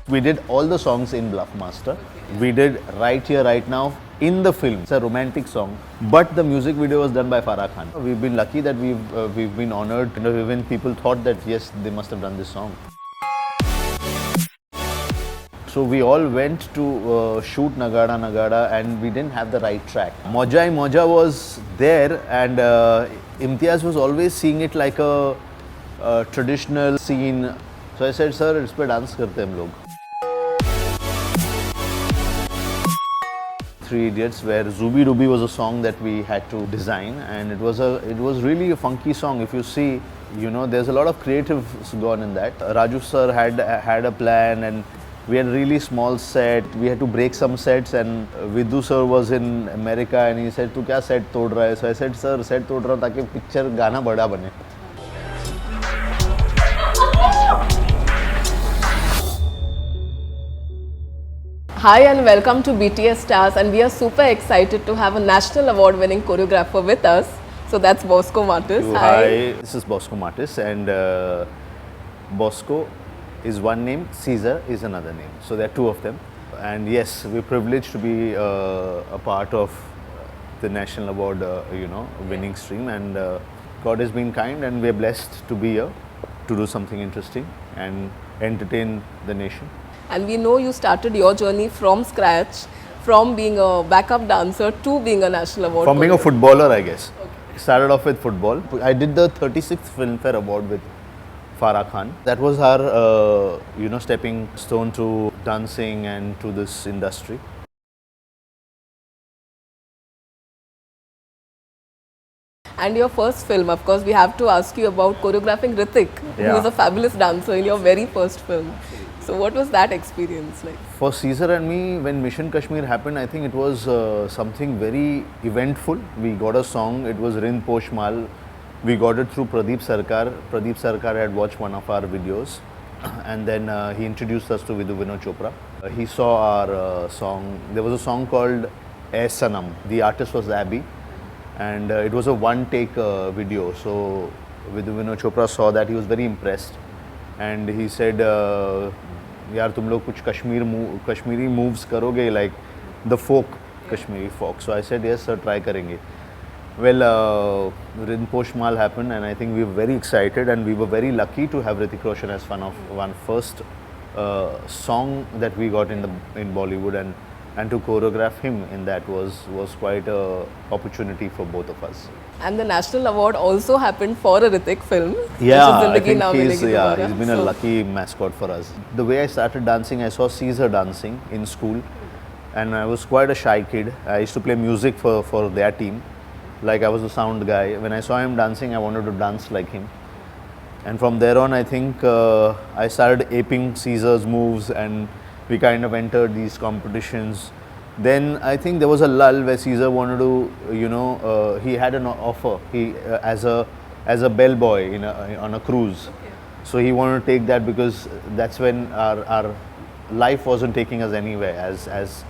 We did all the songs in Bluffmaster. We did Right Here, Right Now in the film. It's a romantic song, but the music video was done by Farah Khan. We've been lucky that we've been honored. You know, even people thought that yes, they must have done this song. So we all went to shoot Nagada Nagada and we didn't have the right track. Mauja Hi Mauja was there and Imtiaz was always seeing it like a traditional scene. So I said, sir, इस पे dance करते हैं हम लोग. Three Idiots, where Zoobie was a song that we had to design, and it was really a funky song. If you see, you know, there's a lot of creative gone in that. Raju sir had a plan, and we had a really small set. We had to break some sets, and Vidhu sir was in America, and he said, "तू क्या set तोड़ रहा है?" So I said, "Sir, set तोड़ रहा हूँ ताकि picture गाना बड़ा बने." Hi and welcome to BTS Stars, and we are super excited to have a national award winning choreographer with us. So that's Bosco Martis. Hi, this is Bosco Martis, and Bosco is one name, Caesar is another name. So there are two of them. And yes, we're privileged to be a part of the national award, winning stream, and God has been kind and we're blessed to be here to do something interesting and entertain the nation. And we know you started your journey from scratch, from being a backup dancer to being a national award. From being a footballer, I guess. Okay. Started off with football. I did the 36th Filmfare Award with Farah Khan. That was our, stepping stone to dancing and to this industry. And your first film, of course, we have to ask you about choreographing Hrithik, who is a fabulous dancer in your very first film. So what was that experience like? For Caesar and me, when Mission Kashmir happened, I think it was something very eventful. We got a song, it was Rind Posh Mal. We got it through Pradeep Sarkar. Pradeep Sarkar had watched one of our videos and then he introduced us to Vidhu Chopra. He saw our song. There was a song called Ae Sanam. The artist was Abby and it was a one-take video. So Vidhu Chopra saw that, he was very impressed and he said, यार तुम लोग कुछ Kashmiri moves करोगे, like the folk, Kashmiri folk. So I said, yes sir, try करेंगे. Well, Rind Posh Mal happened and I think we were very excited and we were very lucky to have Hrithik Roshan as one first song that we got in Bollywood, and to choreograph him in that was quite a opportunity for both of us. And the national award also happened for a Hrithik film. Yeah, I think he's been a lucky mascot for us. The way I started dancing, I saw Caesar dancing in school and I was quite a shy kid. I used to play music for their team. Like I was a sound guy. When I saw him dancing, I wanted to dance like him. And from there on, I think I started aping Caesar's moves and we kind of entered these competitions. Then I think there was a lull where Caesar wanted to, he had an offer. He as a bellboy on a cruise. Okay. So he wanted to take that because that's when our life wasn't taking us anywhere as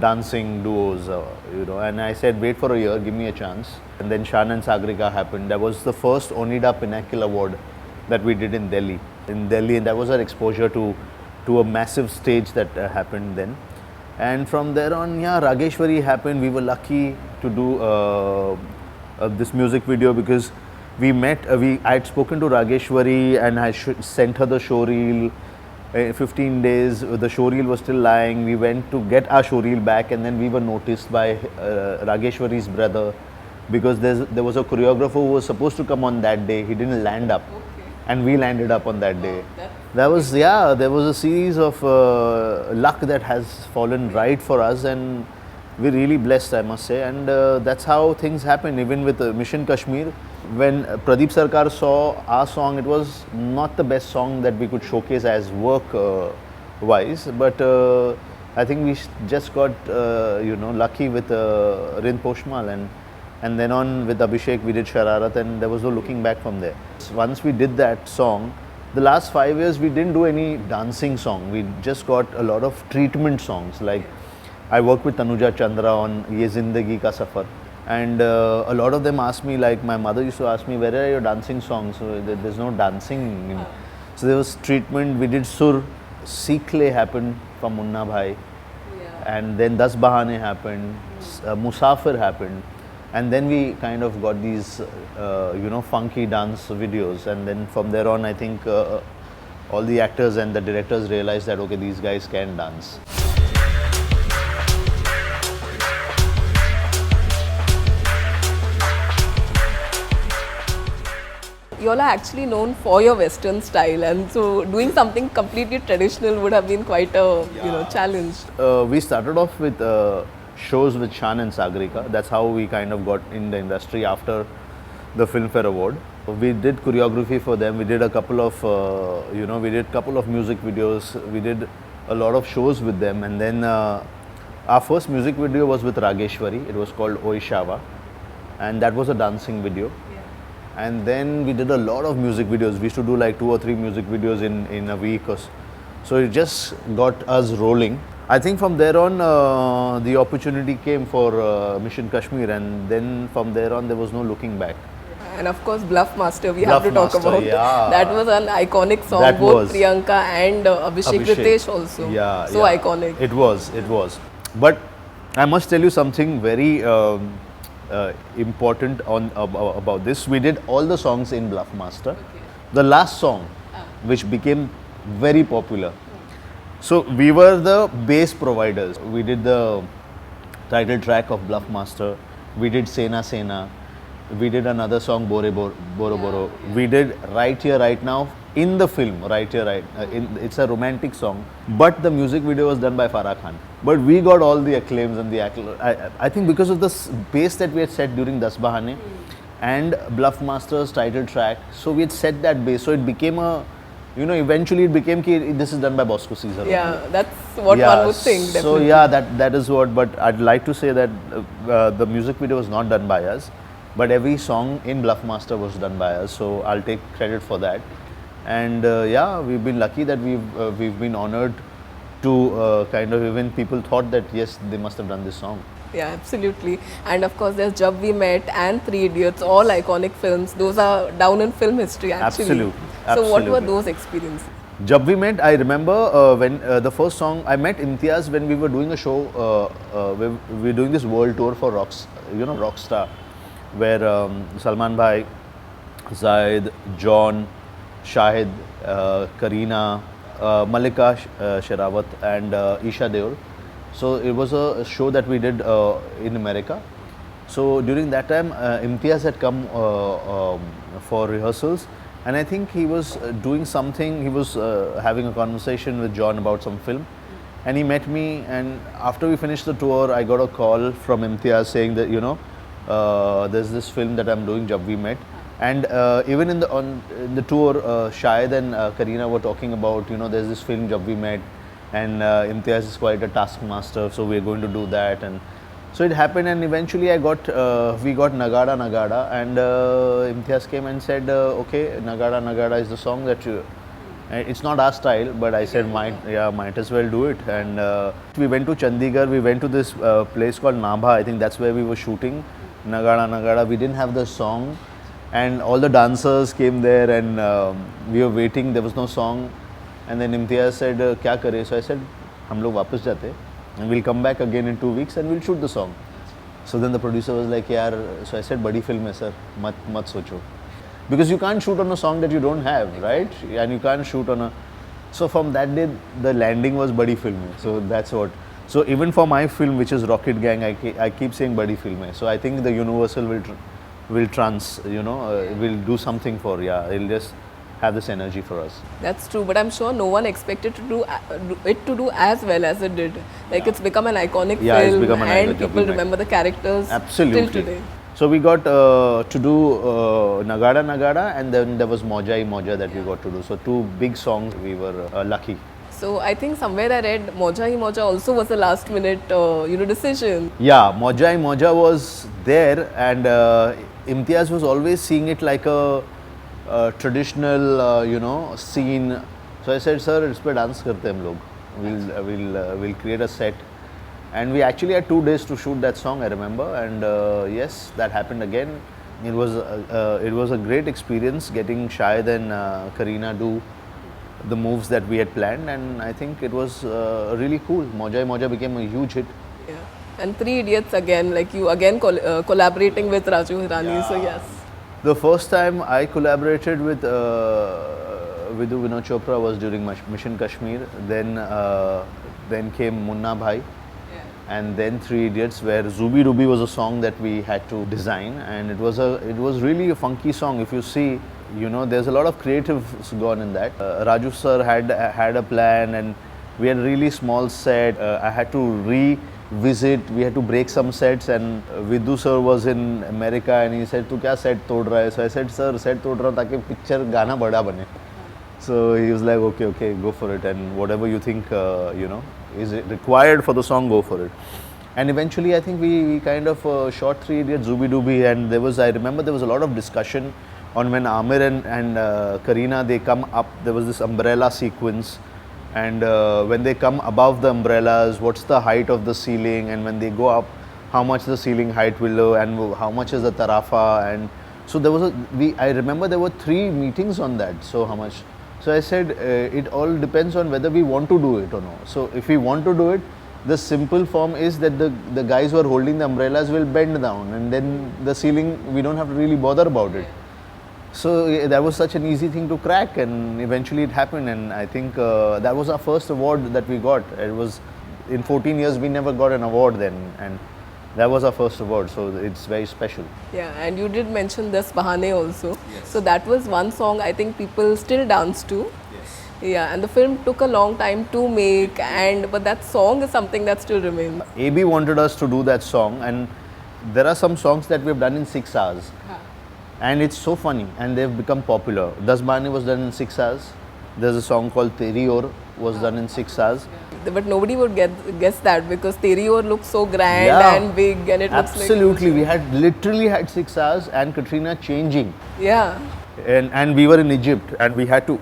dancing duos, And I said, wait for a year, give me a chance. And then Shan and Sagrika happened. That was the first Onida Pinnacle Award that we did in Delhi. And that was our exposure to a massive stage that happened then. And from there on, Rageshwari happened. We were lucky to do this music video because we met, I had spoken to Rageshwari and I sent her the showreel. 15 days, the showreel was still lying. We went to get our showreel back and then we were noticed by Rageshwari's brother because there was a choreographer who was supposed to come on that day. He didn't land up. And we landed up on that day. There was a series of luck that has fallen right for us and we're really blessed, I must say. And that's how things happen. Even with Mission Kashmir, when Pradeep Sarkar saw our song, it was not the best song that we could showcase as work-wise. But I think we just got, lucky with Rind Posh Mal. And then on with Abhishek, we did Shararat and there was no looking back from there. Once we did that song, the last 5 years we didn't do any dancing song. We just got a lot of treatment songs. Like I worked with Tanuja Chandra on Ye Zindagi Ka Safar. And a lot of them asked me, like my mother used to ask me, where are your dancing songs? So there's no dancing. So there was treatment, we did Sur. Sikle happened from Munna Bhai, and then Das Bahane happened, Musafir happened, and then we kind of got these, funky dance videos, and then from there on, I think all the actors and the directors realized that okay, these guys can dance. You all are actually known for your Western style, and so doing something completely traditional would have been quite a challenge. We started off with shows with Shan and Sagarika. That's how we kind of got in the industry after the Filmfare Award. We did choreography for them. We did a couple of, music videos. We did a lot of shows with them, and then our first music video was with Rageshwari. It was called Oi Shava, and that was a dancing video. And then we did a lot of music videos. We used to do like 2 or 3 music videos in a week. So it just got us rolling. I think from there on, the opportunity came for Mission Kashmir, and then from there on, there was no looking back. And of course, Bluff Master, we have to talk Master, about. yeah. That was an iconic song, That both was. Priyanka and Abhishek Ritesh also. Yeah, so iconic. It was. But I must tell you something very important about this. We did all the songs in Bluff Master. Okay. The last song, which became very popular. So we were the bass providers. We did the title track of Bluff Master. We did Sena Sena. We did another song Bore Boro Boro. We did Right Here Right Now in the film. Right Here Right. It's a romantic song, but the music video was done by Farah Khan. But we got all the acclaims and the I think because of the bass that we had set during Das Bahane and Bluff Master's title track. So we had set that bass. So it became a, eventually it became this is done by Bosco Caesar. Yeah, that's what one would think. Definitely. So yeah, that is what. But I'd like to say that the music video was not done by us, but every song in Bluff Master was done by us. So I'll take credit for that. And we've been lucky that we've been honored to kind of, even people thought that yes, they must have done this song. Yeah, absolutely. And of course, there's Jab We Met and Three Idiots, all iconic films. Those are down in film history actually. Absolutely. So what were those experiences? Jab We Met, I remember when the first song, I met Imtiaz when we were doing a show, we were doing this world tour for Rockstar, where Salman Bhai, Zaid, John, Shahid, Kareena, Malika Sherawat and Isha Deol. So it was a show that we did in America. So during that time, Imtiaz had come for rehearsals, and I think he was doing something. He was having a conversation with John about some film, and he met me. And after we finished the tour, I got a call from Imtiaz saying that there's this film that I'm doing, Jab We Met. And even in the tour, Shahid and Kareena were talking about, there's this film Jab We Met, and Imtiaz is quite a taskmaster, so we're going to do that. And so it happened, and eventually we got Nagada Nagada, and Imtiaz came and said, okay, Nagada Nagada is the song that it's not our style, but I said, might as well do it. And we went to Chandigarh, we went to this place called Nabha, I think that's where we were shooting Nagada Nagada. We didn't have the song, and all the dancers came there, and we were waiting, there was no song. And then Imtiaz said, kya kare? So I said, hum log wapas jate, and we'll come back again in 2 weeks and we'll shoot the song. So then the producer was like, so I said, badi film hai sir, mat socho. Because you can't shoot on a song that you don't have, right? And you can't shoot on so from that day, the landing was badi film hai. So that's what. So even for my film, which is Rocket Gang, I keep saying badi film hai. So I think the Universal will do something for, it'll just have this energy for us. That's true, but I'm sure no one expected to do as well as it did. Like it's become an iconic film, it's become an and people remember the characters till today. So we got to do Nagada Nagada, and then there was Mauja Hi Mauja that we got to do. So 2 big songs, we were lucky. So I think somewhere I read Mauja Hi Mauja also was a last minute decision. Yeah, Mauja Hi Mauja was there, and Imtiaz was always seeing it like a traditional, scene. So I said, sir, it's पे dance करते हम लोग. We'll create a set, and we actually had 2 days to shoot that song, I remember. And yes, that happened again. It was a great experience getting Shahid and Kareena do the moves that we had planned, and I think it was really cool. Mauja Hi Mauja became a huge hit. Yeah. And Three Idiots again, like you again collaborating with Raju Hirani. So yes. The first time I collaborated with Vinod Chopra was during Mission Kashmir. Then came Munna Bhai, and then Three Idiots, where Zoobie was a song that we had to design, and it was really a funky song. If you see, there's a lot of creatives gone in that. Raju sir had a plan, and we had a really small set. I had to revisit. We had to break some sets, and Vidhu sir was in America, and he said, "Tu kya set tod raha hai?" So I said, "Sir, set tod raha hu ताकि picture गाना बड़ा बने." So he was like, okay, go for it, and whatever you think, is required for the song, go for it. And eventually, I think we kind of shot Three Idiots, Doobie, and I remember there was a lot of discussion on when Aamir and Katrina, they come up, there was this umbrella sequence, and when they come above the umbrellas, what's the height of the ceiling, and when they go up, how much the ceiling height will go, and how much is the tarafa, and so I remember there were 3 meetings on that. So how much? So I said, it all depends on whether we want to do it or not. So if we want to do it, the simple form is that the guys who are holding the umbrellas will bend down, and then the ceiling, we don't have to really bother about it. So that was such an easy thing to crack, and eventually it happened, and I think that was our first award that we got. It was, in 14 years we never got an award then, and that was our first award, so it's very special. Yeah, and you did mention this Bahane also. Yes. So that was one song I think people still dance to. Yes. Yeah, and the film took a long time to make, but that song is something that still remains. AB wanted us to do that song, and there are some songs that we've done in 6 hours. And it's so funny, and they've become popular. Das Bahane was done in 6 hours. There's a song called Teri Or was done in 6 hours. But nobody would guess that, because Teri Or looks so grand and big, and it looks like... Absolutely, we had literally had 6 hours and Katrina changing. Yeah. And we were in Egypt, and we had to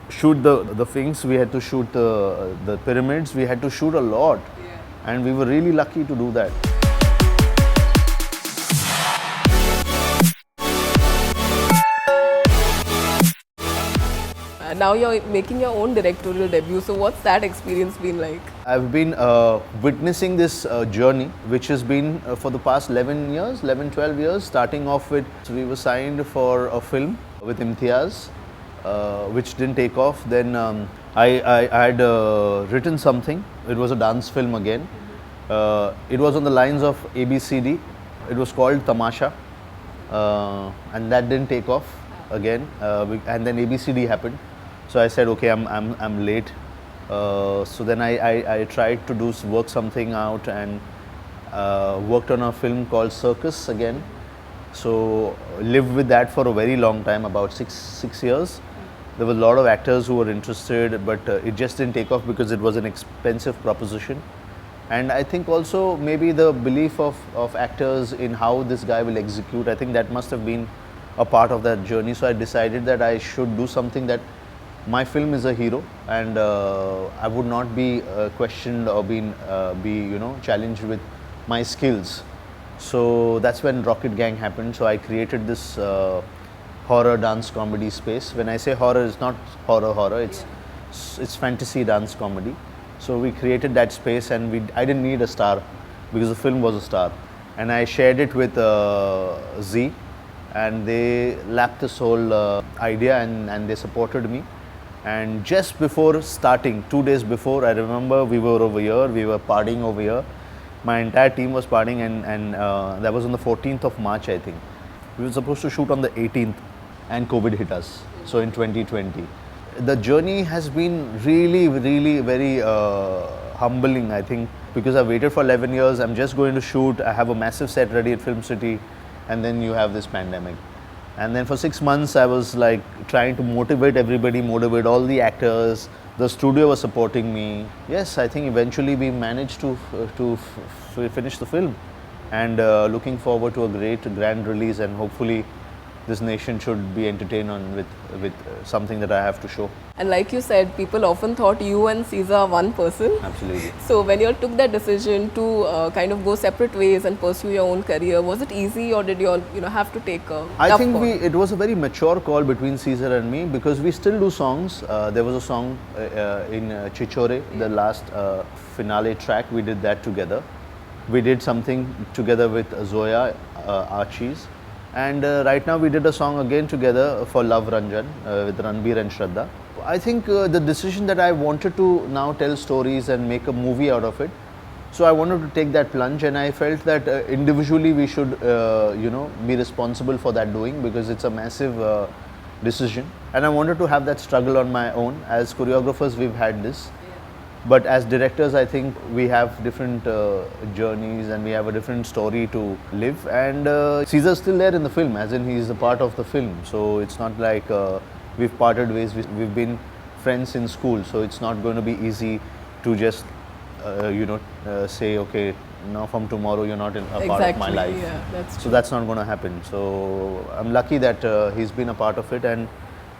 shoot the things, we had to shoot the pyramids, we had to shoot a lot. Yeah. And we were really lucky to do that. Now you're making your own directorial debut, so what's that experience been like? I've been witnessing this journey, which has been for the past 12 years, starting off with, so we were signed for a film with Imtiaz, which didn't take off. Then I had written something. It was a dance film again. It was on the lines of ABCD. It was called Tamasha, and that didn't take off again. And then ABCD happened. So I said, okay, I'm late. So then I tried to work something out, and worked on a film called Circus again. So lived with that for a very long time, about six years. There were a lot of actors who were interested, but it just didn't take off because it was an expensive proposition. And I think also maybe the belief of actors in how this guy will execute, I think that must have been a part of that journey. So I decided that I should do something that my film is a hero, and I would not be questioned or be challenged with my skills. So that's when Rocket Gang happened. So I created this horror dance comedy space. When I say horror, it's not horror. It's fantasy dance comedy. So we created that space, and I didn't need a star because the film was a star, and I shared it with Z, and they lapped this whole idea, and they supported me. And just before starting, 2 days before, I remember we were over here, we were partying over here. My entire team was partying, and that was on the 14th of March, I think. We were supposed to shoot on the 18th, and COVID hit us. So in 2020. The journey has been really, really very humbling, I think, because I waited for 11 years. I'm just going to shoot. I have a massive set ready at Film City, and then you have this pandemic. And then for 6 months, I was like trying to motivate everybody, motivate all the actors. The studio was supporting me. Yes, I think eventually we managed to finish the film, and looking forward to a great grand release, and hopefully this nation should be entertained on with something that I have to show. And like you said, people often thought you and Caesar are one person. Absolutely. So when you all took that decision to kind of go separate ways and pursue your own career, was it easy, or did you all have to take a I tough think call? it was a very mature call between Caesar and me, because we still do songs. There was a song in Chichore, the last finale track. We did that together. We did something together with Zoya Archies, and right now we did a song again together for Love Ranjan with Ranbir and Shraddha. I think the decision that I wanted to now tell stories and make a movie out of it. So I wanted to take that plunge, and I felt that individually we should, be responsible for that doing, because it's a massive decision. And I wanted to have that struggle on my own. As choreographers, we've had this. But as directors, I think we have different journeys and we have a different story to live. And Caesar's still there in the film, as in he's a part of the film. So it's not like we've parted ways. We've been friends in school, so it's not going to be easy to just, say, okay, now from tomorrow you're not a part of my life. Yeah, that's true. So that's not going to happen. So I'm lucky that he's been a part of it, and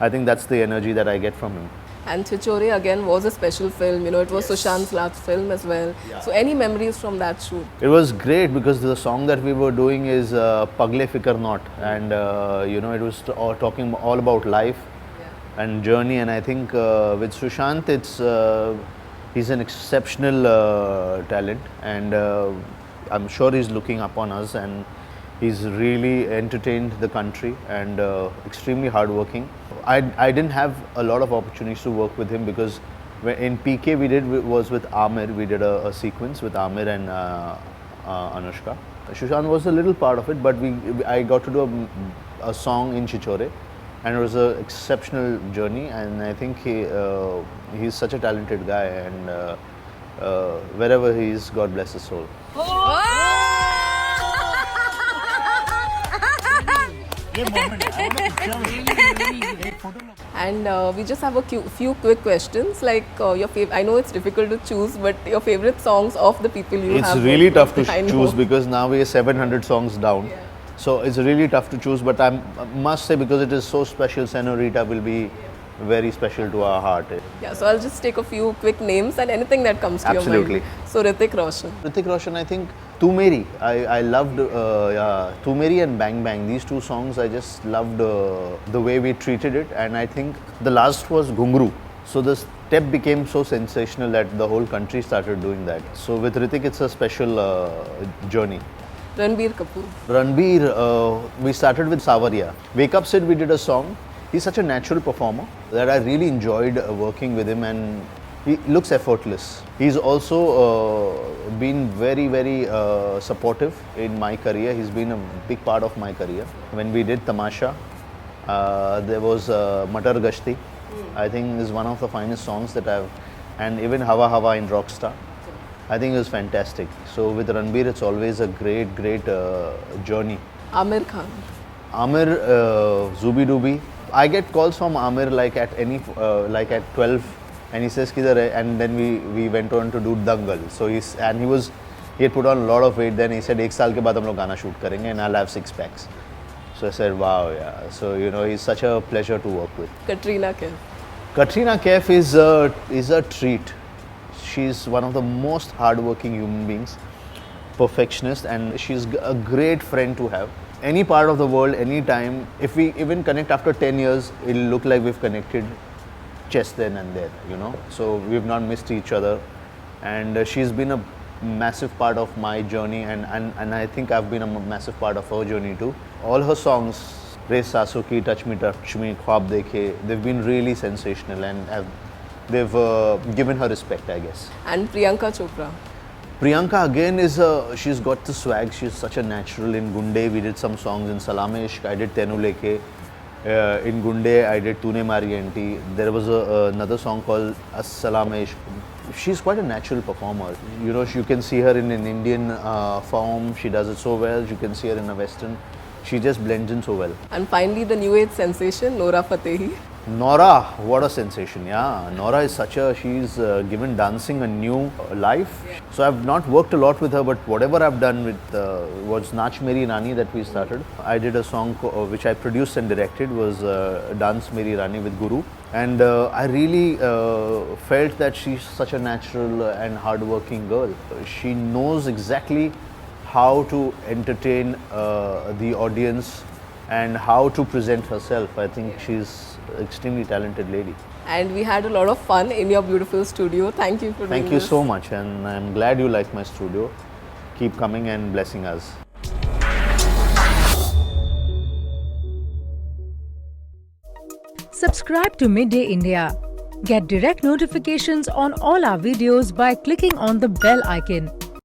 I think that's the energy that I get from him. And Chichore again was a special film. It was Sushant's last film as well. Yeah. So any memories from that shoot? It was great, because the song that we were doing is Pagle Fikar Not, and it was talking all about life and journey. And I think with Sushant, he's an exceptional talent, and I'm sure he's looking upon us, and he's really entertained the country, and extremely hardworking. I didn't have a lot of opportunities to work with him, because in PK was with Aamir. We did a sequence with Aamir and Anushka. Sushant was a little part of it, but I got to do a song in Chichore, and it was an exceptional journey. And I think he's such a talented guy, and wherever he is, God bless his soul. And we just have a few quick questions, like your favorite. I know it's difficult to choose, but your favorite songs of the people you It's have. really tough to I know. choose, because now we are 700 songs down. Yeah. So it's really tough to choose, but I must say, because it is so special, Senorita will be very special to our heart. Yeah, so I'll just take a few quick names and anything that comes to your Absolutely. mind. So Hrithik Roshan. Hrithik Roshan, I think Tu Meri. I loved Tu Meri and Bang Bang. These two songs, I just loved the way we treated it. And I think the last was Ghungru. So the step became so sensational that the whole country started doing that. So with Hrithik, it's a special journey. Ranbir Kapoor. Ranbir, we started with Savaria. Wake Up Sid, we did a song. He's such a natural performer that I really enjoyed working with him, and he looks effortless. He's also been very, very supportive in my career. He's been a big part of my career. When we did Tamasha, there was Matar Gashti. I think is one of the finest songs that I've, and even Hawa Hawa in Rockstar. I think it was fantastic. So with Ranbir, it's always a great journey. Aamir Khan. Aamir, Zoobie Doobie. I get calls from Aamir like at 12, and he says Kidhar hai? And then we went on to do Dangal. So he had put on a lot of weight. Then he said, "1 saal ke baad hum log gana shoot karenge, and I'll have 6 packs." So I said, "Wow, yeah." So he's such a pleasure to work with. Katrina Kaif. Katrina Kaif is a treat. She's one of the most hardworking human beings, perfectionist, and she's a great friend to have. Any part of the world, anytime, if we even connect after 10 years, it'll look like we've connected just then and there, So we've not missed each other. And she's been a massive part of my journey, and I think I've been a massive part of her journey too. All her songs, Re Sasu Ki, Touch Me, Khwab Dekhe, they've been really sensational, and they've given her respect, I guess. And Priyanka Chopra. Priyanka again she's got the swag. She's such a natural. In Gunde, we did some songs. In Salame Ishq, I did Tenu Leke. In Gunde, I did Tune Mari Aunty. There was another song called As-Salame Ishq. She's quite a natural performer. You can see her in an Indian form. She does it so well. You can see her in a Western. She just blends in so well. And finally, the new age sensation, Nora Fatehi. Nora, what a sensation, yeah. Nora is she's given dancing a new life. So I've not worked a lot with her, but whatever I've done with was Nach Meri Rani that we started. I did a song which I produced and directed, was Dance Meri Rani with Guru. And I really felt that she's such a natural and hardworking girl. She knows exactly how to entertain the audience and how to present herself. I think she's extremely talented lady. And we had a lot of fun in your beautiful studio. Thank you for doing this. Thank you so much, and I'm glad you like my studio. Keep coming and blessing us. Subscribe to Midday India. Get direct notifications on all our videos by clicking on the bell icon.